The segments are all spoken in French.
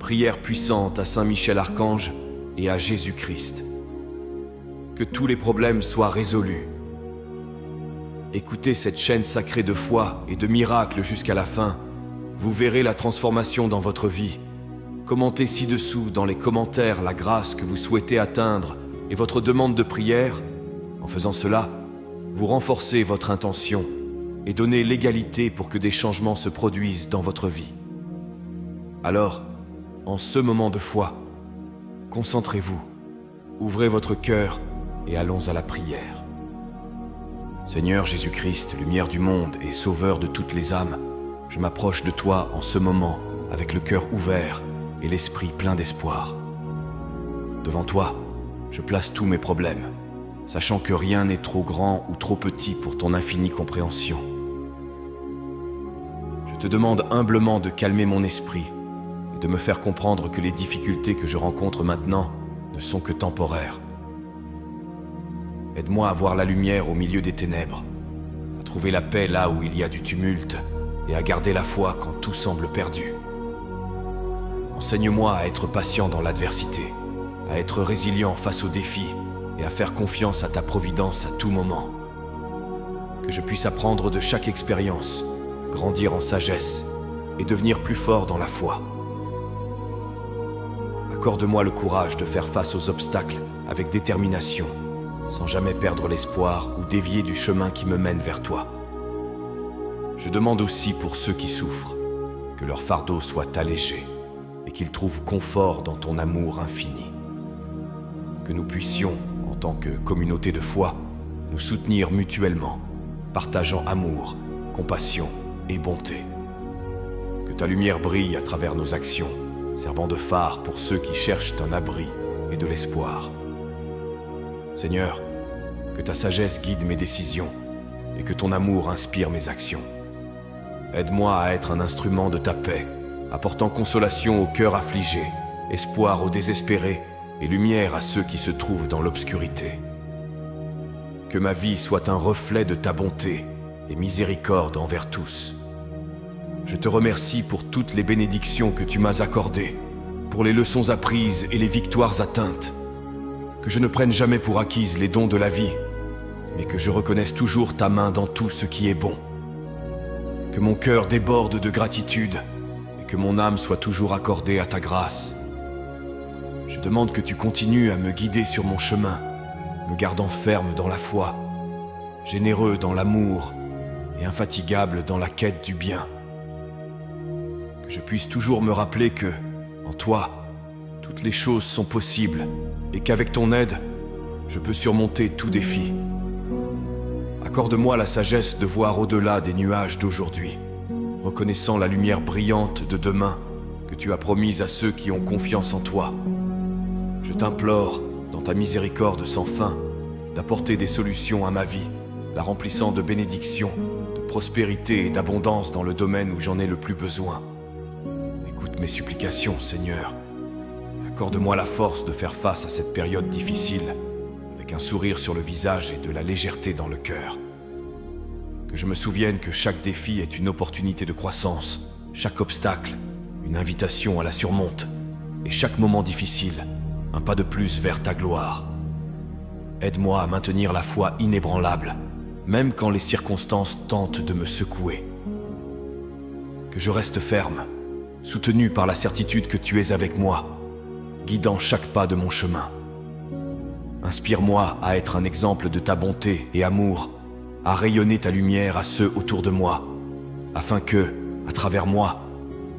prière puissante à Saint Michel Archange et à Jésus-Christ. Que tous les problèmes soient résolus. Écoutez cette chaîne sacrée de foi et de miracles jusqu'à la fin. Vous verrez la transformation dans votre vie. Commentez ci-dessous dans les commentaires la grâce que vous souhaitez atteindre et votre demande de prière. En faisant cela, vous renforcez votre intention et donnez l'égalité pour que des changements se produisent dans votre vie. Alors, en ce moment de foi, concentrez-vous, ouvrez votre cœur et allons à la prière. Seigneur Jésus-Christ, lumière du monde et sauveur de toutes les âmes, je m'approche de toi en ce moment avec le cœur ouvert et l'esprit plein d'espoir. Devant toi, je place tous mes problèmes, sachant que rien n'est trop grand ou trop petit pour ton infinie compréhension. Je te demande humblement de calmer mon esprit et de me faire comprendre que les difficultés que je rencontre maintenant ne sont que temporaires. Aide-moi à voir la lumière au milieu des ténèbres, à trouver la paix là où il y a du tumulte et à garder la foi quand tout semble perdu. Enseigne-moi à être patient dans l'adversité, à être résilient face aux défis et à faire confiance à ta providence à tout moment. Que je puisse apprendre de chaque expérience, grandir en sagesse et devenir plus fort dans la foi. Accorde-moi le courage de faire face aux obstacles avec détermination, sans jamais perdre l'espoir ou dévier du chemin qui me mène vers toi. Je demande aussi pour ceux qui souffrent, que leur fardeau soit allégé et qu'ils trouvent confort dans ton amour infini. Que nous puissions, en tant que communauté de foi, nous soutenir mutuellement, partageant amour, compassion et bonté. Que ta lumière brille à travers nos actions, servant de phare pour ceux qui cherchent un abri et de l'espoir. Seigneur, que ta sagesse guide mes décisions et que ton amour inspire mes actions. Aide-moi à être un instrument de ta paix, apportant consolation aux cœurs affligés, espoir aux désespérés et lumière à ceux qui se trouvent dans l'obscurité. Que ma vie soit un reflet de ta bonté et miséricorde envers tous. Je te remercie pour toutes les bénédictions que tu m'as accordées, pour les leçons apprises et les victoires atteintes. Que je ne prenne jamais pour acquises les dons de la vie, mais que je reconnaisse toujours ta main dans tout ce qui est bon. Que mon cœur déborde de gratitude et que mon âme soit toujours accordée à ta grâce. Je demande que tu continues à me guider sur mon chemin, me gardant ferme dans la foi, généreux dans l'amour et infatigable dans la quête du bien. Que je puisse toujours me rappeler que, en toi, toutes les choses sont possibles et qu'avec ton aide, je peux surmonter tout défi. Accorde-moi la sagesse de voir au-delà des nuages d'aujourd'hui, reconnaissant la lumière brillante de demain que tu as promise à ceux qui ont confiance en toi. Je t'implore, dans ta miséricorde sans fin, d'apporter des solutions à ma vie, la remplissant de bénédictions, de prospérité et d'abondance dans le domaine où j'en ai le plus besoin. Écoute mes supplications, Seigneur. Accorde-moi la force de faire face à cette période difficile, avec un sourire sur le visage et de la légèreté dans le cœur. Que je me souvienne que chaque défi est une opportunité de croissance, chaque obstacle, une invitation à la surmonte, et chaque moment difficile, un pas de plus vers ta gloire. Aide-moi à maintenir la foi inébranlable, même quand les circonstances tentent de me secouer. Que je reste ferme, soutenu par la certitude que tu es avec moi, guidant chaque pas de mon chemin. Inspire-moi à être un exemple de ta bonté et amour, à rayonner ta lumière à ceux autour de moi, afin que, à travers moi,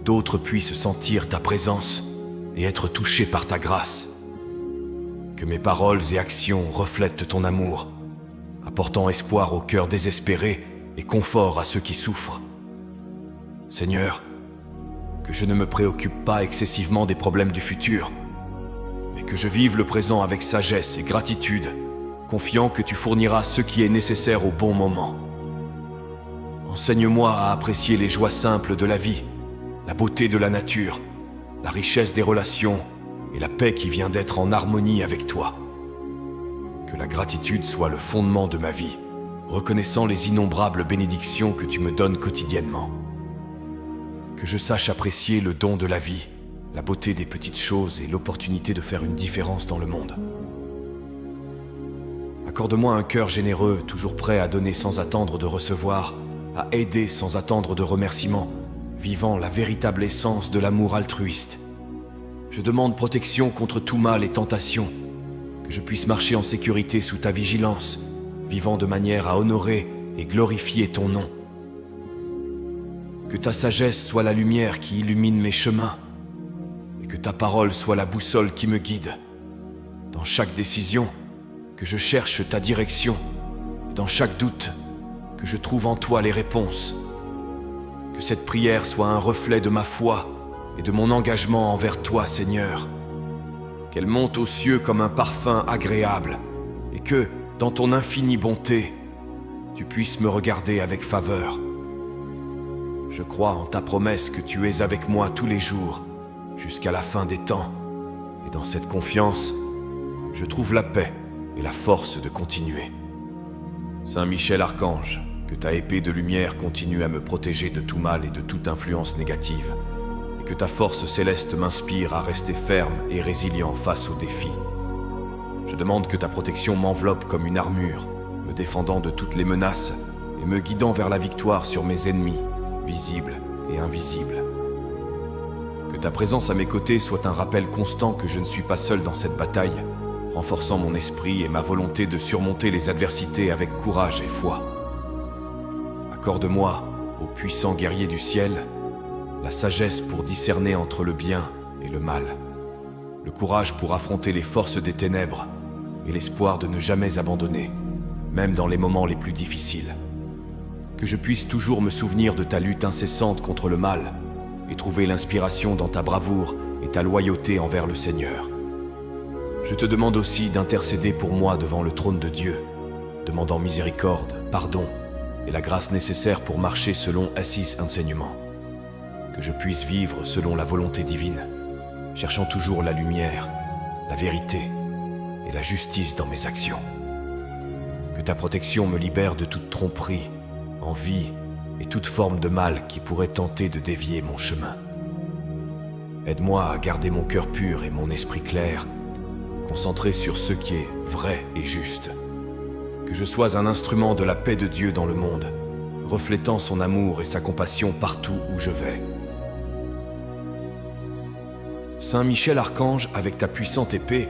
d'autres puissent sentir ta présence et être touchés par ta grâce. Que mes paroles et actions reflètent ton amour, apportant espoir aux cœurs désespérés et confort à ceux qui souffrent. Seigneur, que je ne me préoccupe pas excessivement des problèmes du futur, mais que je vive le présent avec sagesse et gratitude, confiant que tu fourniras ce qui est nécessaire au bon moment. Enseigne-moi à apprécier les joies simples de la vie, la beauté de la nature, la richesse des relations et la paix qui vient d'être en harmonie avec toi. Que la gratitude soit le fondement de ma vie, reconnaissant les innombrables bénédictions que tu me donnes quotidiennement. Que je sache apprécier le don de la vie la beauté des petites choses et l'opportunité de faire une différence dans le monde. Accorde-moi un cœur généreux, toujours prêt à donner sans attendre de recevoir, à aider sans attendre de remerciements, vivant la véritable essence de l'amour altruiste. Je demande protection contre tout mal et tentation, que je puisse marcher en sécurité sous ta vigilance, vivant de manière à honorer et glorifier ton nom. Que ta sagesse soit la lumière qui illumine mes chemins, et que ta parole soit la boussole qui me guide. Dans chaque décision, que je cherche ta direction, et dans chaque doute, que je trouve en toi les réponses. Que cette prière soit un reflet de ma foi et de mon engagement envers toi, Seigneur. Qu'elle monte aux cieux comme un parfum agréable, et que, dans ton infinie bonté, tu puisses me regarder avec faveur. Je crois en ta promesse que tu es avec moi tous les jours, jusqu'à la fin des temps, et dans cette confiance, je trouve la paix et la force de continuer. Saint Michel Archange, que ta épée de lumière continue à me protéger de tout mal et de toute influence négative, et que ta force céleste m'inspire à rester ferme et résilient face aux défis. Je demande que ta protection m'enveloppe comme une armure, me défendant de toutes les menaces et me guidant vers la victoire sur mes ennemis, visibles et invisibles. Que ta présence à mes côtés soit un rappel constant que je ne suis pas seul dans cette bataille, renforçant mon esprit et ma volonté de surmonter les adversités avec courage et foi. Accorde-moi, ô puissant guerrier du ciel, la sagesse pour discerner entre le bien et le mal, le courage pour affronter les forces des ténèbres et l'espoir de ne jamais abandonner, même dans les moments les plus difficiles. Que je puisse toujours me souvenir de ta lutte incessante contre le mal et trouver l'inspiration dans ta bravoure et ta loyauté envers le Seigneur. Je te demande aussi d'intercéder pour moi devant le trône de Dieu, demandant miséricorde, pardon et la grâce nécessaire pour marcher selon ses enseignements. Que je puisse vivre selon la volonté divine, cherchant toujours la lumière, la vérité et la justice dans mes actions. Que ta protection me libère de toute tromperie, envie et toute forme de mal qui pourrait tenter de dévier mon chemin. Aide-moi à garder mon cœur pur et mon esprit clair, concentré sur ce qui est vrai et juste. Que je sois un instrument de la paix de Dieu dans le monde, reflétant son amour et sa compassion partout où je vais. Saint Michel Archange, avec ta puissante épée,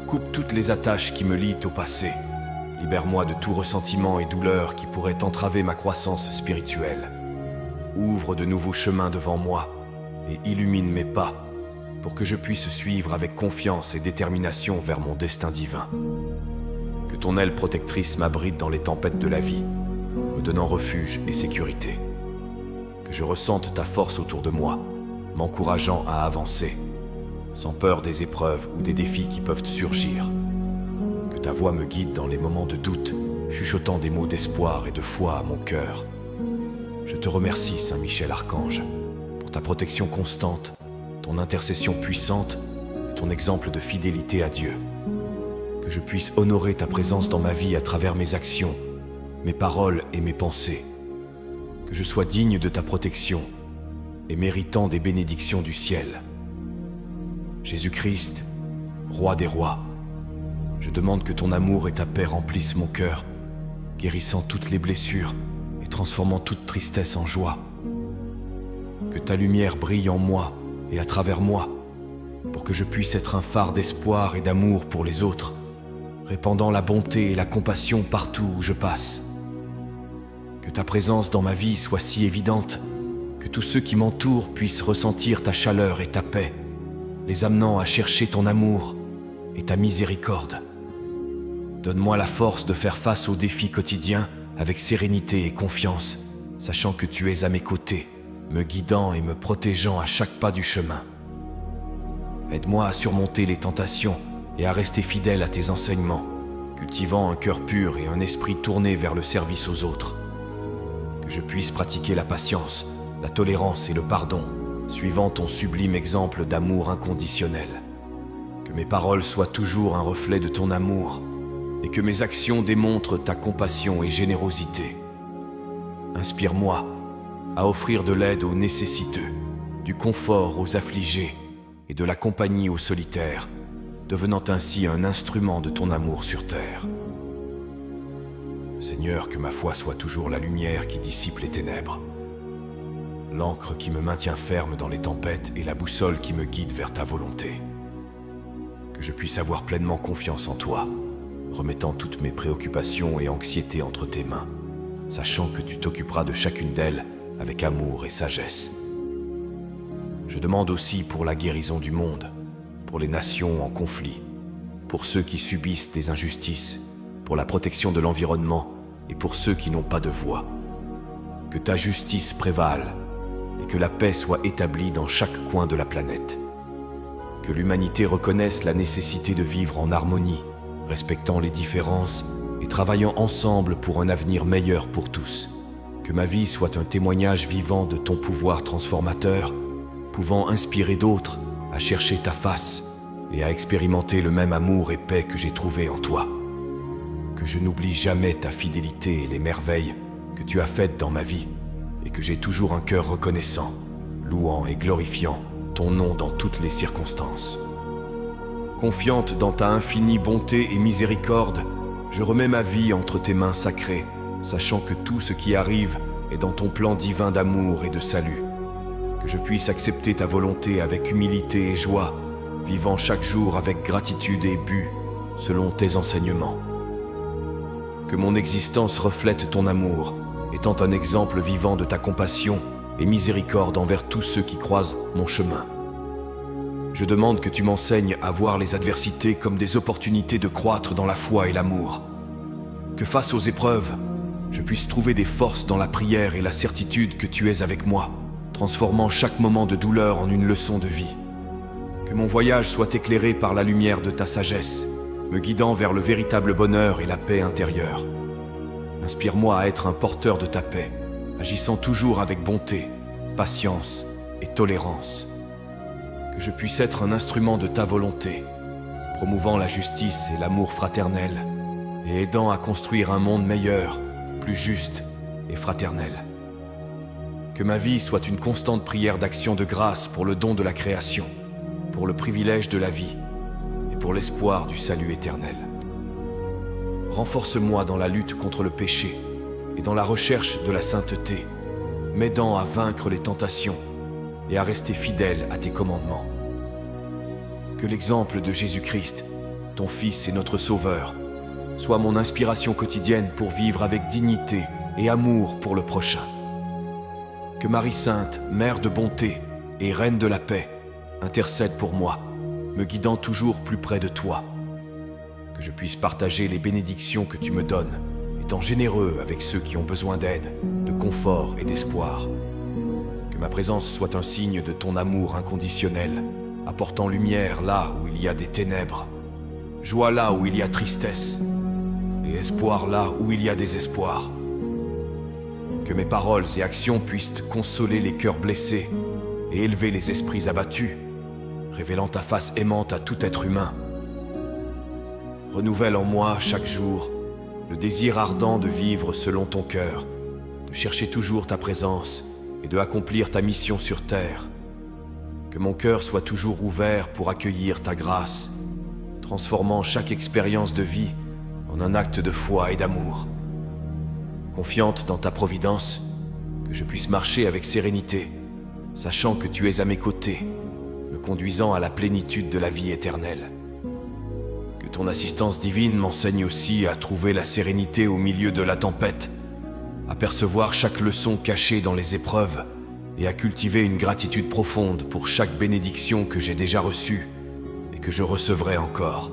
coupe toutes les attaches qui me lient au passé. Libère-moi de tout ressentiment et douleur qui pourrait entraver ma croissance spirituelle. Ouvre de nouveaux chemins devant moi et illumine mes pas pour que je puisse suivre avec confiance et détermination vers mon destin divin. Que ton aile protectrice m'abrite dans les tempêtes de la vie, me donnant refuge et sécurité. Que je ressente ta force autour de moi, m'encourageant à avancer, sans peur des épreuves ou des défis qui peuvent surgir. Que ta voix me guide dans les moments de doute, chuchotant des mots d'espoir et de foi à mon cœur. Je te remercie, Saint Michel Archange, pour ta protection constante, ton intercession puissante et ton exemple de fidélité à Dieu. Que je puisse honorer ta présence dans ma vie à travers mes actions, mes paroles et mes pensées. Que je sois digne de ta protection et méritant des bénédictions du ciel. Jésus-Christ, Roi des rois, je demande que ton amour et ta paix remplissent mon cœur, guérissant toutes les blessures et transformant toute tristesse en joie. Que ta lumière brille en moi et à travers moi, pour que je puisse être un phare d'espoir et d'amour pour les autres, répandant la bonté et la compassion partout où je passe. Que ta présence dans ma vie soit si évidente que tous ceux qui m'entourent puissent ressentir ta chaleur et ta paix, les amenant à chercher ton amour et ta miséricorde. Donne-moi la force de faire face aux défis quotidiens avec sérénité et confiance, sachant que tu es à mes côtés, me guidant et me protégeant à chaque pas du chemin. Aide-moi à surmonter les tentations et à rester fidèle à tes enseignements, cultivant un cœur pur et un esprit tourné vers le service aux autres. Que je puisse pratiquer la patience, la tolérance et le pardon, suivant ton sublime exemple d'amour inconditionnel. Que mes paroles soient toujours un reflet de ton amour et que mes actions démontrent ta compassion et générosité. Inspire-moi à offrir de l'aide aux nécessiteux, du confort aux affligés et de la compagnie au solitaire, devenant ainsi un instrument de ton amour sur terre. Seigneur, que ma foi soit toujours la lumière qui dissipe les ténèbres, l'encre qui me maintient ferme dans les tempêtes et la boussole qui me guide vers ta volonté. Que je puisse avoir pleinement confiance en toi, remettant toutes mes préoccupations et anxiétés entre tes mains, sachant que tu t'occuperas de chacune d'elles avec amour et sagesse. Je demande aussi pour la guérison du monde, pour les nations en conflit, pour ceux qui subissent des injustices, pour la protection de l'environnement et pour ceux qui n'ont pas de voix. Que ta justice prévale et que la paix soit établie dans chaque coin de la planète. Que l'humanité reconnaisse la nécessité de vivre en harmonie, respectant les différences et travaillant ensemble pour un avenir meilleur pour tous. Que ma vie soit un témoignage vivant de ton pouvoir transformateur, pouvant inspirer d'autres à chercher ta face et à expérimenter le même amour et paix que j'ai trouvé en toi. Que je n'oublie jamais ta fidélité et les merveilles que tu as faites dans ma vie, et que j'ai toujours un cœur reconnaissant, louant et glorifiant ton nom dans toutes les circonstances. Confiante dans ta infinie bonté et miséricorde, je remets ma vie entre tes mains sacrées, sachant que tout ce qui arrive est dans ton plan divin d'amour et de salut. Que je puisse accepter ta volonté avec humilité et joie, vivant chaque jour avec gratitude et but, selon tes enseignements. Que mon existence reflète ton amour, étant un exemple vivant de ta compassion et miséricorde envers tous ceux qui croisent mon chemin. Je demande que tu m'enseignes à voir les adversités comme des opportunités de croître dans la foi et l'amour. Que face aux épreuves, je puisse trouver des forces dans la prière et la certitude que tu es avec moi, transformant chaque moment de douleur en une leçon de vie. Que mon voyage soit éclairé par la lumière de ta sagesse, me guidant vers le véritable bonheur et la paix intérieure. Inspire-moi à être un porteur de ta paix, agissant toujours avec bonté, patience et tolérance. Que je puisse être un instrument de ta volonté, promouvant la justice et l'amour fraternel, et aidant à construire un monde meilleur, plus juste et fraternel. Que ma vie soit une constante prière d'action de grâce pour le don de la création, pour le privilège de la vie et pour l'espoir du salut éternel. Renforce-moi dans la lutte contre le péché et dans la recherche de la sainteté, m'aidant à vaincre les tentations et à rester fidèle à tes commandements. Que l'exemple de Jésus-Christ, ton Fils et notre Sauveur, soit mon inspiration quotidienne pour vivre avec dignité et amour pour le prochain. Que Marie Sainte, Mère de bonté et Reine de la paix, intercède pour moi, me guidant toujours plus près de toi. Que je puisse partager les bénédictions que tu me donnes, étant généreux avec ceux qui ont besoin d'aide, de confort et d'espoir. Que ma présence soit un signe de ton amour inconditionnel, apportant lumière là où il y a des ténèbres, joie là où il y a tristesse, et espoir là où il y a désespoir. Que mes paroles et actions puissent consoler les cœurs blessés et élever les esprits abattus, révélant ta face aimante à tout être humain. Renouvelle en moi chaque jour le désir ardent de vivre selon ton cœur, de chercher toujours ta présence et de accomplir ta mission sur terre. Que mon cœur soit toujours ouvert pour accueillir ta grâce, transformant chaque expérience de vie en un acte de foi et d'amour. Confiante dans ta providence, que je puisse marcher avec sérénité, sachant que tu es à mes côtés, me conduisant à la plénitude de la vie éternelle. Que ton assistance divine m'enseigne aussi à trouver la sérénité au milieu de la tempête, à percevoir chaque leçon cachée dans les épreuves et à cultiver une gratitude profonde pour chaque bénédiction que j'ai déjà reçue et que je recevrai encore.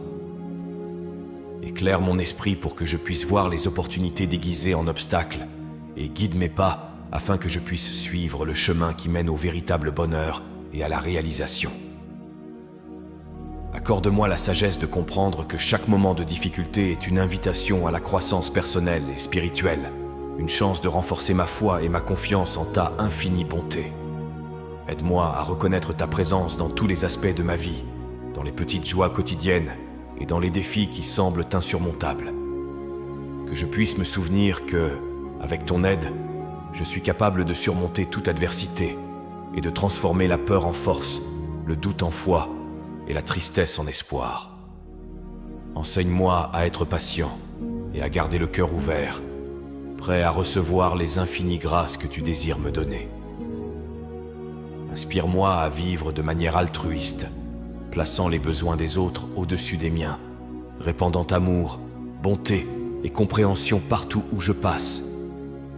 Éclaire mon esprit pour que je puisse voir les opportunités déguisées en obstacles et guide mes pas afin que je puisse suivre le chemin qui mène au véritable bonheur et à la réalisation. Accorde-moi la sagesse de comprendre que chaque moment de difficulté est une invitation à la croissance personnelle et spirituelle, une chance de renforcer ma foi et ma confiance en ta infinie bonté. Aide-moi à reconnaître ta présence dans tous les aspects de ma vie, dans les petites joies quotidiennes et dans les défis qui semblent insurmontables. Que je puisse me souvenir que, avec ton aide, je suis capable de surmonter toute adversité et de transformer la peur en force le doute en foi et la tristesse en espoir. Enseigne-moi à être patient et à garder le cœur ouvert, prêt à recevoir les infinies grâces que tu désires me donner. Inspire-moi à vivre de manière altruiste, plaçant les besoins des autres au-dessus des miens, répandant amour, bonté et compréhension partout où je passe,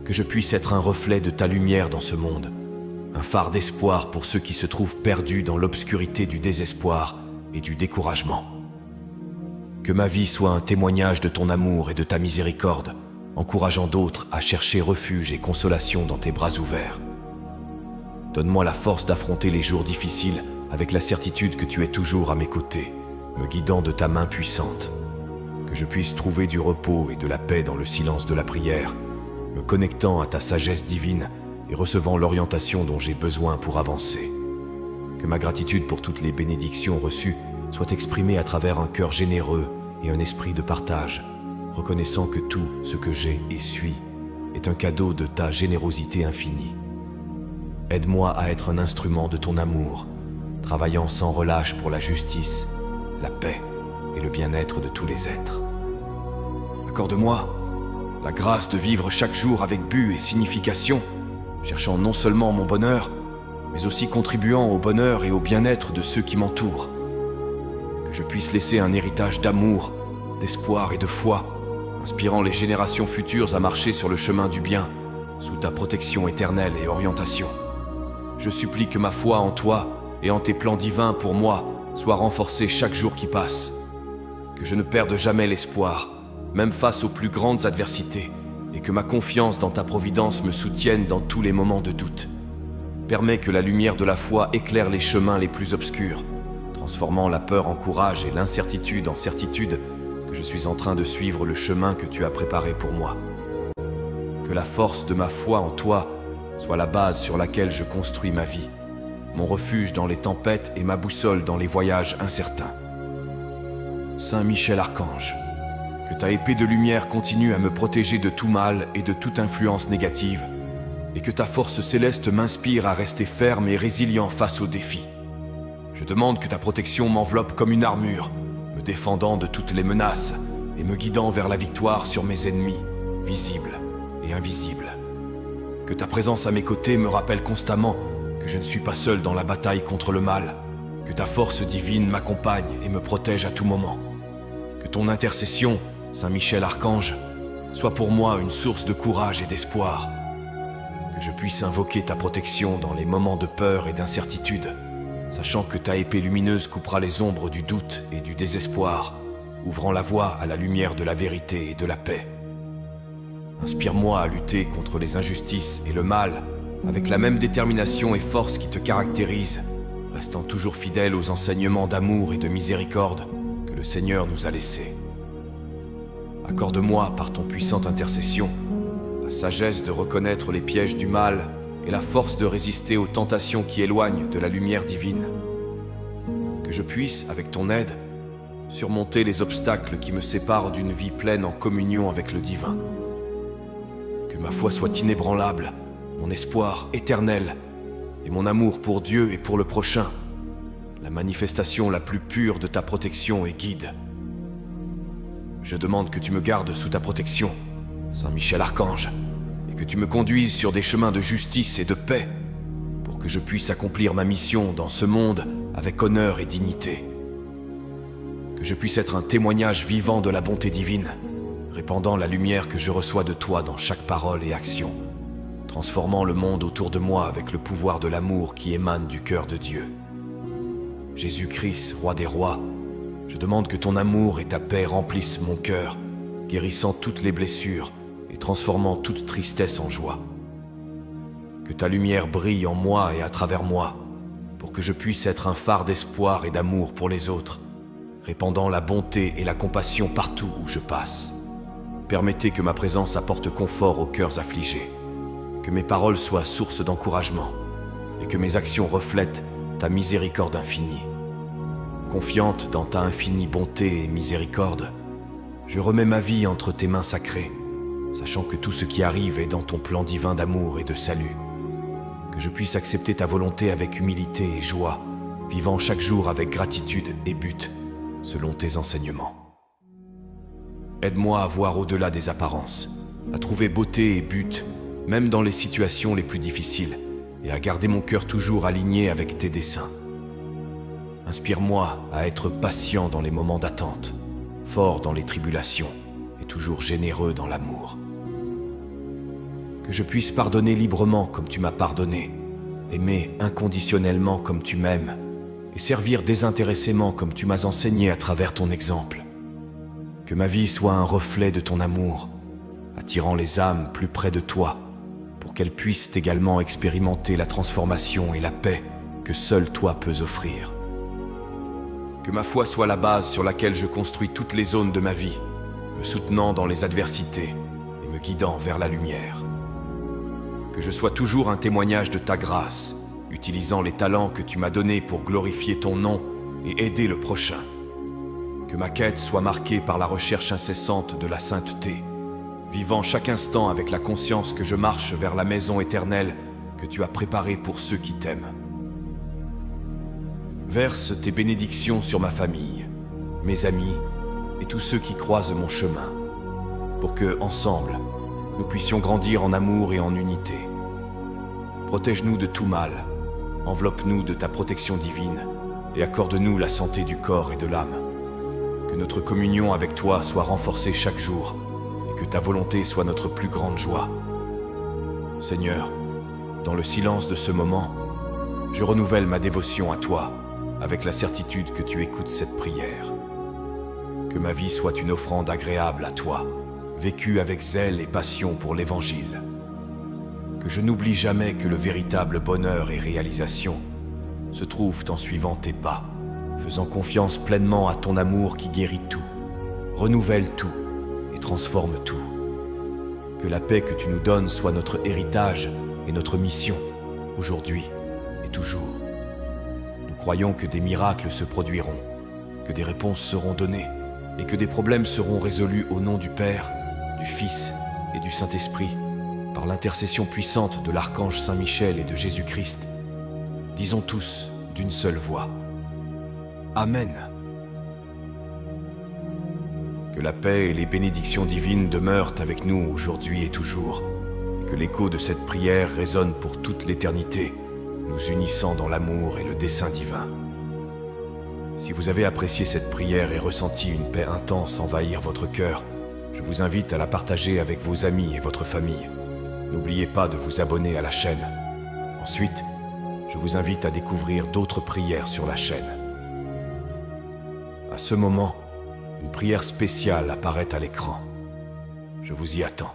que je puisse être un reflet de ta lumière dans ce monde, un phare d'espoir pour ceux qui se trouvent perdus dans l'obscurité du désespoir et du découragement. Que ma vie soit un témoignage de ton amour et de ta miséricorde, encourageant d'autres à chercher refuge et consolation dans tes bras ouverts. Donne-moi la force d'affronter les jours difficiles avec la certitude que tu es toujours à mes côtés, me guidant de ta main puissante. Que je puisse trouver du repos et de la paix dans le silence de la prière, me connectant à ta sagesse divine et recevant l'orientation dont j'ai besoin pour avancer. Que ma gratitude pour toutes les bénédictions reçues soit exprimée à travers un cœur généreux et un esprit de partage, reconnaissant que tout ce que j'ai et suis est un cadeau de ta générosité infinie. Aide-moi à être un instrument de ton amour, travaillant sans relâche pour la justice, la paix et le bien-être de tous les êtres. Accorde-moi la grâce de vivre chaque jour avec but et signification, cherchant non seulement mon bonheur, mais aussi contribuant au bonheur et au bien-être de ceux qui m'entourent. Que je puisse laisser un héritage d'amour, d'espoir et de foi, inspirant les générations futures à marcher sur le chemin du bien, sous ta protection éternelle et orientation. Je supplie que ma foi en toi et en tes plans divins pour moi soit renforcée chaque jour qui passe. Que je ne perde jamais l'espoir, même face aux plus grandes adversités, et que ma confiance dans ta providence me soutienne dans tous les moments de doute. Permets que la lumière de la foi éclaire les chemins les plus obscurs, transformant la peur en courage et l'incertitude en certitude que je suis en train de suivre le chemin que tu as préparé pour moi. Que la force de ma foi en toi soit la base sur laquelle je construis ma vie, mon refuge dans les tempêtes et ma boussole dans les voyages incertains. Saint Michel Archange, que ta épée de lumière continue à me protéger de tout mal et de toute influence négative, et que ta force céleste m'inspire à rester ferme et résilient face aux défis. Je demande que ta protection m'enveloppe comme une armure, me défendant de toutes les menaces et me guidant vers la victoire sur mes ennemis, visibles et invisibles. Que ta présence à mes côtés me rappelle constamment que je ne suis pas seul dans la bataille contre le mal, que ta force divine m'accompagne et me protège à tout moment. Que ton intercession, Saint Michel Archange, soit pour moi une source de courage et d'espoir. Que je puisse invoquer ta protection dans les moments de peur et d'incertitude, sachant que ta épée lumineuse coupera les ombres du doute et du désespoir, ouvrant la voie à la lumière de la vérité et de la paix. Inspire-moi à lutter contre les injustices et le mal avec la même détermination et force qui te caractérise, restant toujours fidèle aux enseignements d'amour et de miséricorde que le Seigneur nous a laissés. Accorde-moi par ton puissante intercession la sagesse de reconnaître les pièges du mal et la force de résister aux tentations qui éloignent de la lumière divine. Que je puisse, avec ton aide, surmonter les obstacles qui me séparent d'une vie pleine en communion avec le divin. Que ma foi soit inébranlable, mon espoir éternel, et mon amour pour Dieu et pour le prochain, la manifestation la plus pure de ta protection et guide. Je demande que tu me gardes sous ta protection, Saint Michel Archange, et que tu me conduises sur des chemins de justice et de paix, pour que je puisse accomplir ma mission dans ce monde avec honneur et dignité. Que je puisse être un témoignage vivant de la bonté divine, répandant la lumière que je reçois de toi dans chaque parole et action, transformant le monde autour de moi avec le pouvoir de l'amour qui émane du cœur de Dieu. Jésus-Christ, Roi des rois, je demande que ton amour et ta paix remplissent mon cœur, guérissant toutes les blessures et transformant toute tristesse en joie. Que ta lumière brille en moi et à travers moi, pour que je puisse être un phare d'espoir et d'amour pour les autres, répandant la bonté et la compassion partout où je passe. Permettez que ma présence apporte confort aux cœurs affligés, que mes paroles soient source d'encouragement et que mes actions reflètent ta miséricorde infinie. Confiante dans ta infinie bonté et miséricorde, je remets ma vie entre tes mains sacrées, sachant que tout ce qui arrive est dans ton plan divin d'amour et de salut. Que je puisse accepter ta volonté avec humilité et joie, vivant chaque jour avec gratitude et but, selon tes enseignements. Aide-moi à voir au-delà des apparences, à trouver beauté et but, même dans les situations les plus difficiles, et à garder mon cœur toujours aligné avec tes desseins. Inspire-moi à être patient dans les moments d'attente, fort dans les tribulations, et toujours généreux dans l'amour. Que je puisse pardonner librement comme tu m'as pardonné, aimer inconditionnellement comme tu m'aimes, et servir désintéressément comme tu m'as enseigné à travers ton exemple. Que ma vie soit un reflet de ton amour, attirant les âmes plus près de toi, pour qu'elles puissent également expérimenter la transformation et la paix que seul toi peux offrir. Que ma foi soit la base sur laquelle je construis toutes les zones de ma vie, me soutenant dans les adversités et me guidant vers la lumière. Que je sois toujours un témoignage de ta grâce, utilisant les talents que tu m'as donnés pour glorifier ton nom et aider le prochain. Que ma quête soit marquée par la recherche incessante de la sainteté, vivant chaque instant avec la conscience que je marche vers la maison éternelle que tu as préparée pour ceux qui t'aiment. Verse tes bénédictions sur ma famille, mes amis et tous ceux qui croisent mon chemin, pour que, ensemble, nous puissions grandir en amour et en unité. Protège-nous de tout mal, enveloppe-nous de ta protection divine et accorde-nous la santé du corps et de l'âme. Que notre communion avec toi soit renforcée chaque jour et que ta volonté soit notre plus grande joie. Seigneur, dans le silence de ce moment, je renouvelle ma dévotion à toi avec la certitude que tu écoutes cette prière. Que ma vie soit une offrande agréable à toi, vécue avec zèle et passion pour l'Évangile. Que je n'oublie jamais que le véritable bonheur et réalisation se trouvent en suivant tes pas, faisant confiance pleinement à ton amour qui guérit tout, renouvelle tout et transforme tout. Que la paix que tu nous donnes soit notre héritage et notre mission, aujourd'hui et toujours. Nous croyons que des miracles se produiront, que des réponses seront données et que des problèmes seront résolus au nom du Père, du Fils et du Saint-Esprit, par l'intercession puissante de l'archange Saint-Michel et de Jésus-Christ. Disons tous d'une seule voix. Amen. Que la paix et les bénédictions divines demeurent avec nous aujourd'hui et toujours, et que l'écho de cette prière résonne pour toute l'éternité, nous unissant dans l'amour et le dessein divin. Si vous avez apprécié cette prière et ressenti une paix intense envahir votre cœur, je vous invite à la partager avec vos amis et votre famille. N'oubliez pas de vous abonner à la chaîne. Ensuite, je vous invite à découvrir d'autres prières sur la chaîne. À ce moment, une prière spéciale apparaît à l'écran. Je vous y attends.